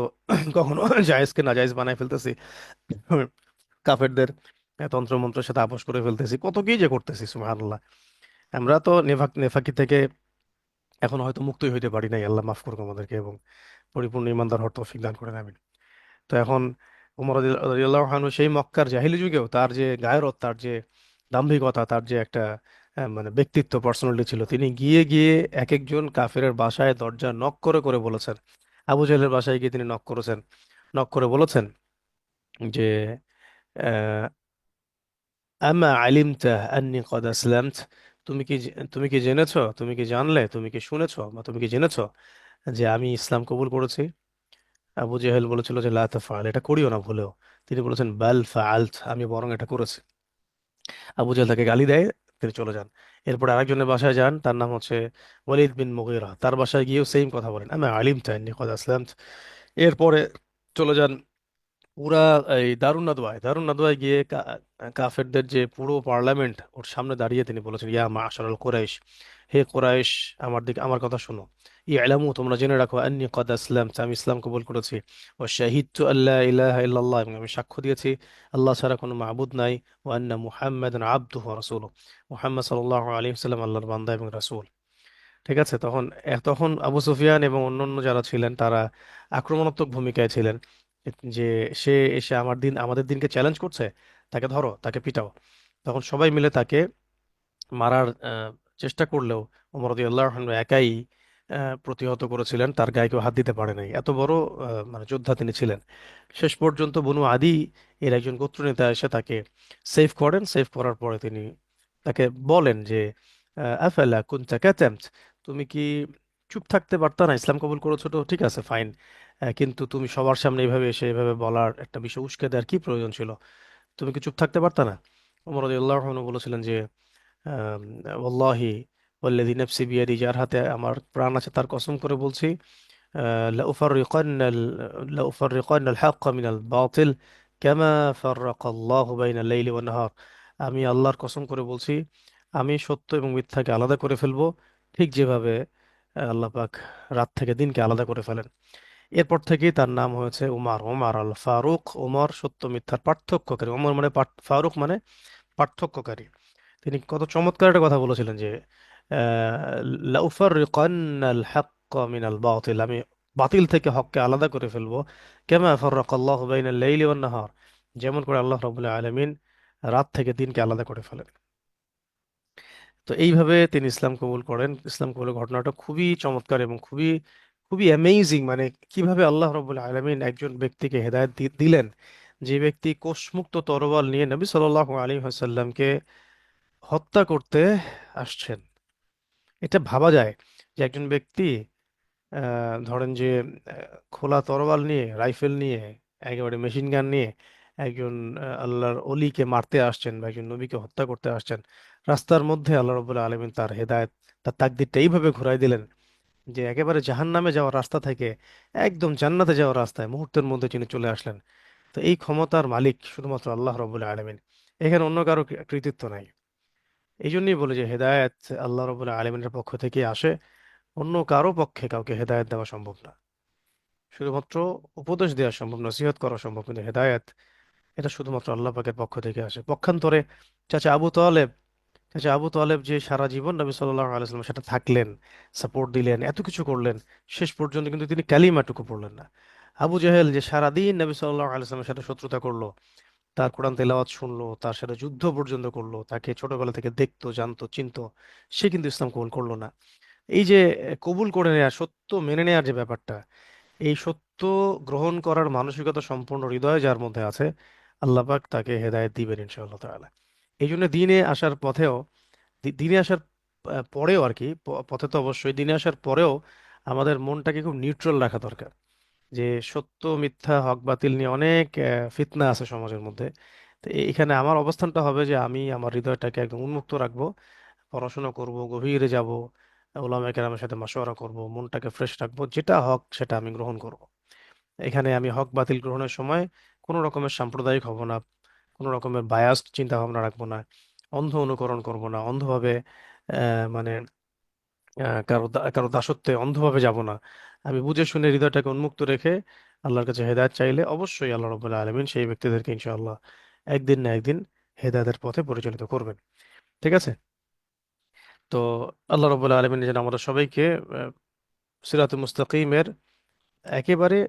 কখনো জায়েজকে নাজায়েজ বানাই ফেলতেছি, কাফেরদের তন্ত্রমন্ত্রের সাথে আপোষ করে ফেলতেছি, কত কি যে করতেছি সুবহানাল্লাহ। আমরা তো নেফাকি থেকে এখন হয়তো মুক্তই হইতে পারি নাই, আল্লাহ মাফ করুক আমাদেরকে এবং পরিপূর্ণ ইমানদার হওয়ার তৌফিক দান করেন, আমিন। তো এখন উমর রাদিয়াল্লাহু আনহু সেই মক্কার জাহিলি যুগেও তার যে গায়রত, তার যে দাম্ভিকতা, তার যে একটা মানে ব্যক্তিত্ব, পার্সোনালিটি ছিল, তিনি গিয়ে গিয়ে এক একজন কাফেরের বাসায় দরজা নক করে করে বলেছেন। আবু জেহেলের বাসায় গিয়ে তিনি নক করেছেন, নক করে বলেছেন যে আহ, আম্মা আলিমতা আন্নী কদ আসলামত, তুমি কি জেনেছো, তুমি কি জানলে, তুমি কি শুনেছো বা তুমি কি জেনেছো যে আমি ইসলাম কবুল করেছি? আবু জেহেল বলেছিল যে লা তাফআল, এটা করিও না ভুলেও। তিনি বলেছেন বাল ফাআলত, আমি বরং এটা করেছি। আবু জেহেল তাকে গালি দেয়, তিনি চলে যান। এরপরে আরেকজনের বাসায় যান, তার নাম হচ্ছে ওয়ালিদ বিন মুগীরা, তার বাসায় গিয়েও সেম কথা বলেন, আমি আলিম তাইনি কদ আসলাম। এরপরে চলে যান পুরা এই দারুন নাদওয়ায় গিয়ে কাফেরদের যে পুরো পার্লামেন্ট ওর সামনে দাঁড়িয়ে তিনি বলেছেন, ইয়া মাশারাল কুরাইশ, হে কুরাইশ, আমার কথা শোনো। ইআলামু, তোমরা জেনে রাখো, আন্নী ক্বাদ আসলামতু, আমি ইসলাম কবুল করেছি। ওয়া শাহিদতু আল্লা ইলাহা ইল্লাল্লাহ, এবং আমি সাক্ষ্য দিয়েছি আল্লাহ ছাড়া কোনো মাবুদ নাই। ওয়া আন্না মুহাম্মাদান আবদুহু ওয়া রাসূলুহু, মুহাম্মদ সাল্লাল্লাহু আলাইহি ওয়াসাল্লাম আল্লাহর বান্দা এবং রাসূল। ঠিক আছে, তখন আবু সুফিয়ান এবং অন্যান্য যারা ছিলেন তারা আক্রমণাত্মক ভূমিকায় ছিলেন, যে সে এসে আমাদের দিনকে চ্যালেঞ্জ করছে, তাকে ধরো, তাকে পিটাও। তখন সবাই মিলে তাকে মারার চেষ্টা করলেও ওমর রাদিয়াল্লাহু আনহু একাই প্রতিহত করেছিলেন, তার গায়ে কেউ হাত দিতে পারে নাই। এত বড় মানে যোদ্ধা তিনি ছিলেন। শেষ পর্যন্ত বনু আদি এর একজন গোত্রনেতা এসে তাকে সেভ করেন। সেভ করার পরে তিনি তাকে বলেন যে আফালা কুনতা কাতামত, তুমি কি চুপ থাকতে পারতা না? ইসলাম কবুল করেছো তো ঠিক আছে, ফাইন, কিন্তু তুমি সবার সামনে এইভাবে এসে এভাবে বলার, একটা বিষয় উস্কে দেওয়ার কি প্রয়োজন ছিল? তুমি কি চুপ থাকতে পারতা না? ওমর রাদিয়াল্লাহু আনহু বলেছিলেন যে আম, ওয়াল্লাহি ওয়াল্লাযী নাফসি বিয়াদি, যার হাতে আমার প্রাণ আছে তার কসম করে বলছি, লাউফাররিকান্নাল লাউফাররিকান্নাল হাক্কা মিনাল বাতিল কামা ফাররাকাল্লাহু বাইনাল লাইলি ওয়ান নাহার। আমি আল্লাহর কসম করে বলছি, আমি সত্য এবং মিথ্যাকে আলাদা করে ফেলবো, ঠিক যেভাবে আল্লাহ পাক রাত থেকে দিনকে আলাদা করে ফেলেন। এরপর থেকেই তার নাম হয়েছে উমার, ওমর আল ফারুক। ওমর সত্য মিথ্যার পার্থক্যকারী, ওমর মানে ফারুক মানে পার্থক্যকারী। তিনি কত চমৎকার একটা কথা বলেছিলেন যে লাউফাররিকান্নাল হাক্কা মিনাল বাতিল, আমি বাতিল থেকে হককে আলাদা করে ফেলবো, কামা ফাররাকাল্লাহু বাইনাল লাইলি ওয়ান নাহার, যেমন করে আল্লাহ রাব্বুল আলামিন রাত থেকে দিনকে আলাদা করে ফেলেন। তো এইভাবে তিনি ইসলাম কবুল করেন। ইসলাম কবুলের ঘটনাটা খুবই চমৎকার এবং খুবই খুবই অ্যামেজিং। মানে কিভাবে আল্লাহ রাব্বুল আলামিন একজন ব্যক্তিকে হেদায়েত দিলেন, যে ব্যক্তি কোষমুক্ত তরোয়াল নিয়ে নবী সাল্লাল্লাহু আলাইহি ওয়াসাল্লামকে হত্যা করতে আসছেন। এটা ভাবা যায় যে একজন ব্যক্তি ধরেন যে খোলা তরোয়াল নিয়ে, রাইফেল নিয়ে, একেবারে মেশিন গান নিয়ে একজন আল্লাহর অলিকে মারতে আসছেন বা একজন নবীকে হত্যা করতে আসছেন। রাস্তার মধ্যে আল্লাহ রাব্বুল আলামিন তার হেদায়েত, তার তাকদীরটা এইভাবে ঘুরাই দিলেন যে একেবারে জাহান্নামে যাওয়ার রাস্তা থেকে একদম জান্নাতে যাওয়ার রাস্তায় মুহূর্তের মধ্যে তিনি চলে আসলেন। তো এই ক্ষমতার মালিক শুধুমাত্র আল্লাহ রাব্বুল আলামিন, এখানে অন্য কারো কৃতিত্ব নাই। এই জন্যই বলে যে হেদায়েত আল্লাহ রাব্বুল আলামিনের পক্ষ থেকে আসে, অন্য কারো পক্ষে কাউকে হেদায়েত দেওয়া সম্ভব না। শুধুমাত্র উপদেশ দেওয়া সম্ভব, নসিহত করা সম্ভব, কিন্তু হেদায়েত এটা শুধুমাত্র আল্লাহ পাকের পক্ষ থেকে আসে। পক্ষান্তরে চাচা আবু তালেব চাচা আবু তালেব যে সারা জীবন নবী সাল্লাল্লাহু আলাইহি ওয়াসাল্লামের সাথে থাকলেন, সাপোর্ট দিলেন, এত কিছু করলেন, শেষ পর্যন্ত কিন্তু তিনি কালিমাটুকু পড়লেন না। আবু জাহেল যে সারাদিন নবী সাল্লাল্লাহু আলাইহি ওয়াসাল্লামের সাথে শত্রুতা করলো, তার কোরআন তেলাওয়াত শুনলো, তার সাথে যুদ্ধ পর্যন্ত করলো, তাকে ছোটবেলা থেকে দেখতো, জানতো, চিনতো, সে কিন্তু ইসলাম কবুল করলো না। এই যে কবুল করে নেওয়া, সত্য মেনে নেওয়ার যে ব্যাপারটা, এই সত্য গ্রহণ করার মানসিকতা সম্পূর্ণ হৃদয়ে যার মধ্যে আছে, আল্লাহ পাক তাকে হেদায়েত দিবেন ইনশাআল্লাহ তাআলা। এই জন্য দিনে আসার পথেও, দিনে আসার পরেও আর কি, পথে তো অবশ্যই, দিনে আসার পরেও আমাদের মনটাকে খুব নিউট্রাল রাখা দরকার। যে সত্য মিথ্যা হক বাতিল নিয়ে অনেক ফিতনা আছে সমাজের মধ্যে। তো এখানে আমার অবস্থানটা হবে যে আমি আমার হৃদয়টাকে একদম উন্মুক্ত রাখবো, পড়াশোনা করব, গভীরে যাব, ওলামায়ে কেরামের সাথে মাশওয়ারা করব, মনটাকে ফ্রেশ রাখবো, যেটা হক সেটা আমি গ্রহণ করব। এখানে আমি হক বাতিল গ্রহণের সময় কোনো রকমের সাম্প্রদায়িক হব না, কোনো রকমের বায়াসড চিন্তা ভাবনা রাখবো না, অন্ধ অনুকরণ করব না, অন্ধভাবে মানে কারো দাসত্বে অন্ধভাবে যাব না। আমি বুঝে শুনে হৃদয়টাকে উন্মুক্ত রেখে আল্লাহর কাছে হেদায়েত চাইলে অবশ্যই আল্লাহ রাব্বুল আলামিন সেই ব্যক্তিদেরকে ইনশাআল্লাহ একদিন না একদিন হেদায়েতের পথে পরিচালিত করবেন। ঠিক আছে। তো আল্লাহ রাব্বুল আলামিন যেন আমাদের সবাইকে সিরাতুল মুস্তাকিমের একেবারে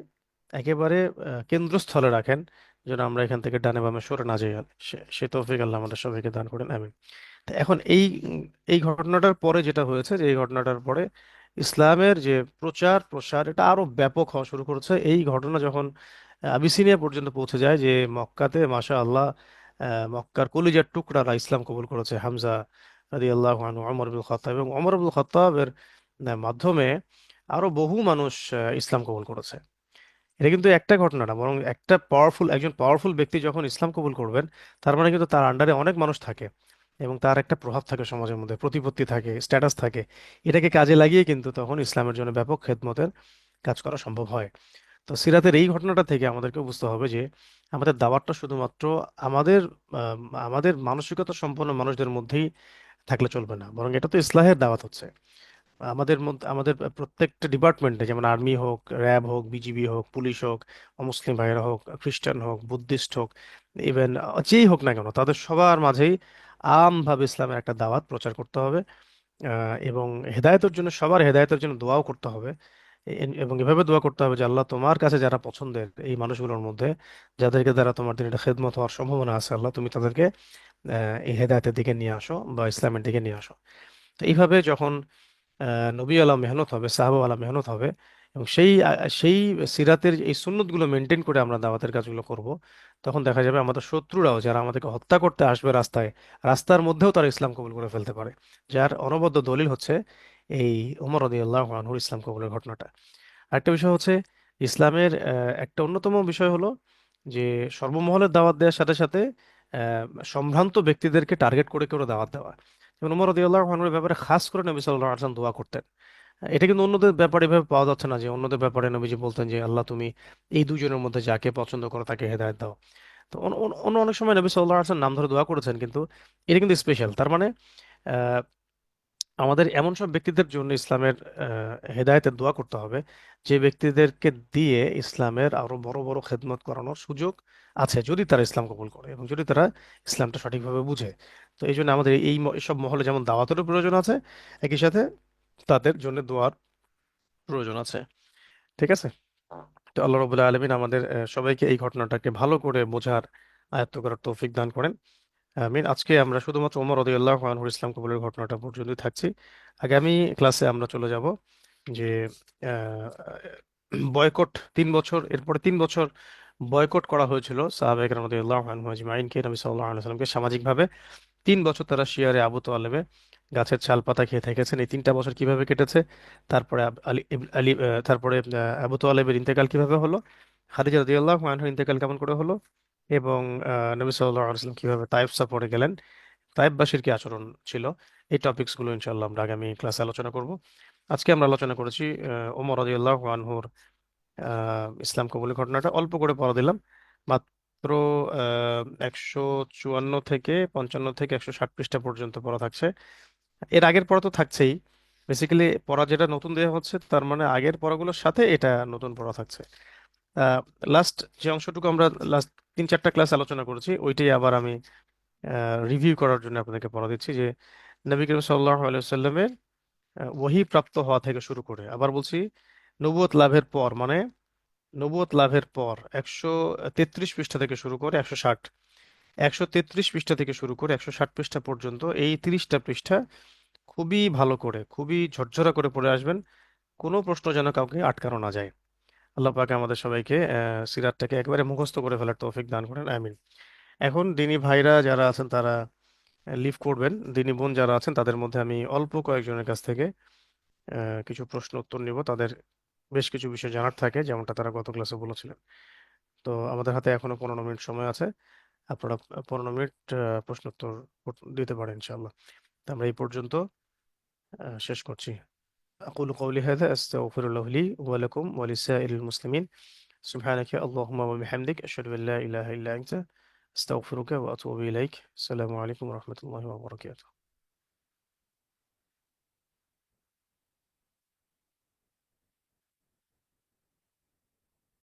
একেবারে কেন্দ্রস্থলে রাখেন, যেন আমরা এখান থেকে ডানে বামে সরে না যাই। সে তৌফিক আল্লাহ আমাদের সবাইকে দান করেন, আমিন। তো এখন এই ঘটনাটার পরে যেটা হয়েছে, যে এই ঘটনাটার পরে ইসলামের যে প্রচার প্রসার এটা আরো ব্যাপক হওয়া শুরু করেছে। এই ঘটনা যখন আবিসিনিয়া পর্যন্ত পৌঁছে যায়, যে মক্কাতে মাশা আল্লাহ মক্কার কলিজার টুকরারা ইসলাম কবুল করেছে, হামজা রাদিয়াল্লাহু আনহু, ওমর ইবনুল খাত্তাব, এবং ওমর ইবনুল খাত্তাবের মাধ্যমে আরো বহু মানুষ ইসলাম কবুল করেছে। এটা কিন্তু একটা ঘটনা না, বরং একজন পাওয়ারফুল ব্যক্তি যখন ইসলাম কবুল করবেন, তার মানে কিন্তু তার আন্ডারে অনেক মানুষ থাকে এবং তার একটা প্রভাব থাকে সমাজের মধ্যে, প্রতিপত্তি থাকে, স্ট্যাটাস থাকে। এটাকে কাজে লাগিয়ে কিন্তু তখন ইসলামের জন্য ব্যাপক খেদমতের কাজ করা সম্ভব হয়। তো সিরাতের এই ঘটনাটা থেকে আমাদেরকে বুঝতে হবে যে আমাদের দাওয়াতটা শুধুমাত্র আমাদের আহ, আমাদের মানসিকতা সম্পন্ন মানুষদের মধ্যেই থাকলে চলবে না, বরং এটা তো ইসলাহের দাওয়াত হচ্ছে। আমাদের মধ্যে, আমাদের প্রত্যেকটা ডিপার্টমেন্টে, যেমন আর্মি হোক, র্যাব হোক, বিজিবি হোক, পুলিশ হোক, অমুসলিম ভাইয়েরা হোক, খ্রিস্টান হোক, বুদ্ধিস্ট হোক, ইভেন যেই হোক না কেন, তাদের সবার মাঝেই আমভাবে ইসলামের একটা দাওয়াত প্রচার করতে হবে। এবং হেদায়েতের জন্য, সবার হেদায়েতের জন্য দোয়াও করতে হবে। এবং এভাবে দোয়া করতে হবে যে আল্লাহ, তোমার কাছে যারা পছন্দের এই মানুষগুলোর মধ্যে, যাদেরকে দ্বারা তোমার দিন এটা খেদমত হওয়ার সম্ভাবনা আছে, আল্লাহ তুমি তাদেরকে এই হেদায়েতের দিকে নিয়ে আসো বা ইসলামের দিকে নিয়ে আসো। তো এইভাবে যখন নবী আলা মেহনত হবে, সাহাবা আলা মেহনত হবে, এবং সেই সিরাতের এই সুন্নতগুলো মেনটেন করে আমরা দাওয়াতের কাজগুলো করব, তখন দেখা যাবে আমাদের শত্রুরাও, যারা আমাদেরকে হত্যা করতে আসবে রাস্তায়, রাস্তার মধ্যেও তারা ইসলাম কবুল করে ফেলতে পারে। যার অনবদ্য দলিল হচ্ছে এই ওমর রাদিয়াল্লাহু আনহুর ইসলাম কবুলের ঘটনাটা। আরেকটা বিষয় হচ্ছে, ইসলামের একটা অন্যতম বিষয় হলো যে সর্বমহলের দাওয়াত দেওয়ার সাথে সাথে আহ, সম্ভ্রান্ত ব্যক্তিদেরকে টার্গেট করে করে দাওয়াত দেওয়া। যেমন ওমর রাদিয়াল্লাহু আনহুর ব্যাপারে খাস করে নবী সাল্লাল্লাহু আলাইহি ওয়াসাল্লাম দোয়া করতেন। এটা কিন্তু অন্যদের ব্যাপারে এভাবে পাওয়া যাচ্ছে না, যে অন্যদের ব্যাপারে নবীজি বলতেন যে আল্লাহ তুমি এই দুজনের মধ্যে যাকে পছন্দ করো তাকে হেদায়েত দাও। তো অন্য অনেক সময় নবী সাল্লাল্লাহু আলাইহি ওয়াসাল্লাম নাম ধরে দোয়া করেছেন, কিন্তু এটা কিন্তু স্পেশাল। তার মানে আমাদের এমন সব ব্যক্তিদের জন্য ইসলামের হেদায়েতের দোয়া করতে হবে, যে ব্যক্তিদেরকে দিয়ে ইসলামের আরো বড় বড় খেদমত করানোর সুযোগ আছে, যদি তারা ইসলাম কবুল করে এবং যদি তারা ইসলামটা সঠিকভাবে বুঝে। তো এই জন্য আমাদের এইসব মহলে যেমন দাওয়াতেরও প্রয়োজন আছে, একই সাথে তাদের জন্য দোয়ার প্রয়োজন আছে। ঠিক আছে। তো আল্লাহ রাব্বুল আলামিন আমাদের সবাইকে এই ঘটনাটাকে ভালো করে বোঝার, আয়ত্ত করার তৌফিক দান করেন। আমিন। আজকে আমরা শুধুমাত্র ওমর রাদিয়াল্লাহু আনহুর ইসলাম কবুলের ঘটনাটা পর্যন্তই থাকছি। আগামী ক্লাসে আমরা চলে যাব যে বয়কট, 3 বছর, এরপরে 3 বছর বয়কট করা হয়েছিল সাহাবা একরাম রাদিয়াল্লাহু আনহুম আজমাইনকে, নবী সাল্লাল্লাহু আলাইহি ওয়াসাল্লামকে সামাজিকভাবে। 3 বছর তারা শিয়ারে আবু তালেবে গাছের ছাল পাতা খেয়ে থেকেছেন। এই 3টা বছর কিভাবে কেটেছে, তারপরে তারপরে আবু তালেবের ইন্তেকাল কিভাবে হলো, খাদিজা রাদিয়াল্লাহু আনহার ইন্তেকাল কেমন করে হলো, এবং নবী সাল্লাল্লাহু আলাইহি ওয়াসাল্লাম কিভাবে তায়েফ সফরে গেলেন, তায়েফবাসীর কি আচরণ ছিল। এই টপিকস গুলো ইনশাআল্লাহ আমরা আগামী ক্লাসে আলোচনা করব। আজকে আমরা আলোচনা করেছি ওমর রাদিয়াল্লাহু আনহুর ইসলাম কবুলের ঘটনাটা, অল্প করে পড়া দিলাম। মাত্র 154 থেকে 160 পৃষ্ঠা পর্যন্ত পড়া থাকছে। এর আগের পড়া তো থাকছেই। বেসিক্যালি পড়া যেটা নতুন দেওয়া হচ্ছে, তার মানে আগের পড়াগুলোর সাথে এটা নতুন পড়া থাকছে। লাস্ট যে অংশটুকু আমরা লাস্ট 3-4টা ক্লাস আলোচনা করেছি, ওইটাই আবার আমি রিভিউ করার জন্য আপনাদেরকে পড়া দিচ্ছি, যে নবী করিম সাল্লাল্লাহু আলাইহি ওয়াসাল্লামের ওহী প্রাপ্ত হওয়া থেকে শুরু করে, আবার বলছি, নবুয়ত লাভের পর, মানে নবুয়ত লাভের পর 133 পৃষ্ঠা থেকে শুরু করে 133 পৃষ্ঠা থেকে শুরু করে 160 পৃষ্ঠা পর্যন্ত, এই 30টা পৃষ্ঠা খুবই ভালো করে, খুবই ঝরঝরা করে পড়ে আসবেন। কোনো প্রশ্ন যেন কাউকে আটকানো না যায়। আল্লাহ পাকে আমাদের সবাইকে সিরাতটাকে একেবারে মুখস্থ করে ফেলার তৌফিক দান করেন, আমিন। এখন দিনী ভাইরা যারা আছেন তারা লিভ করবেন। দিনী বোন যারা আছেন তাদের মধ্যে আমি অল্প কয়েকজনের কাছ থেকে কিছু প্রশ্ন উত্তর নিব। তাদের বেশ কিছু বিষয় জানার থাকে, যেমনটা তারা গত ক্লাসে বলেছিলেন। তো আমাদের হাতে এখনো 15 মিনিট সময় আছে। আপনারা 15 মিনিট প্রশ্ন উত্তর দিতে পারেন ইনশাআল্লাহ। তো আমরা এই পর্যন্ত শেষ করছি। أقول قولي هذا أستغفر الله لي ولكم ولسائر المسلمين. سبحانك اللهم وبحمدك أشهد أن لا إله إلا أنت أستغفرك وأتوب إليك. السلام عليكم ورحمة الله وبركاته.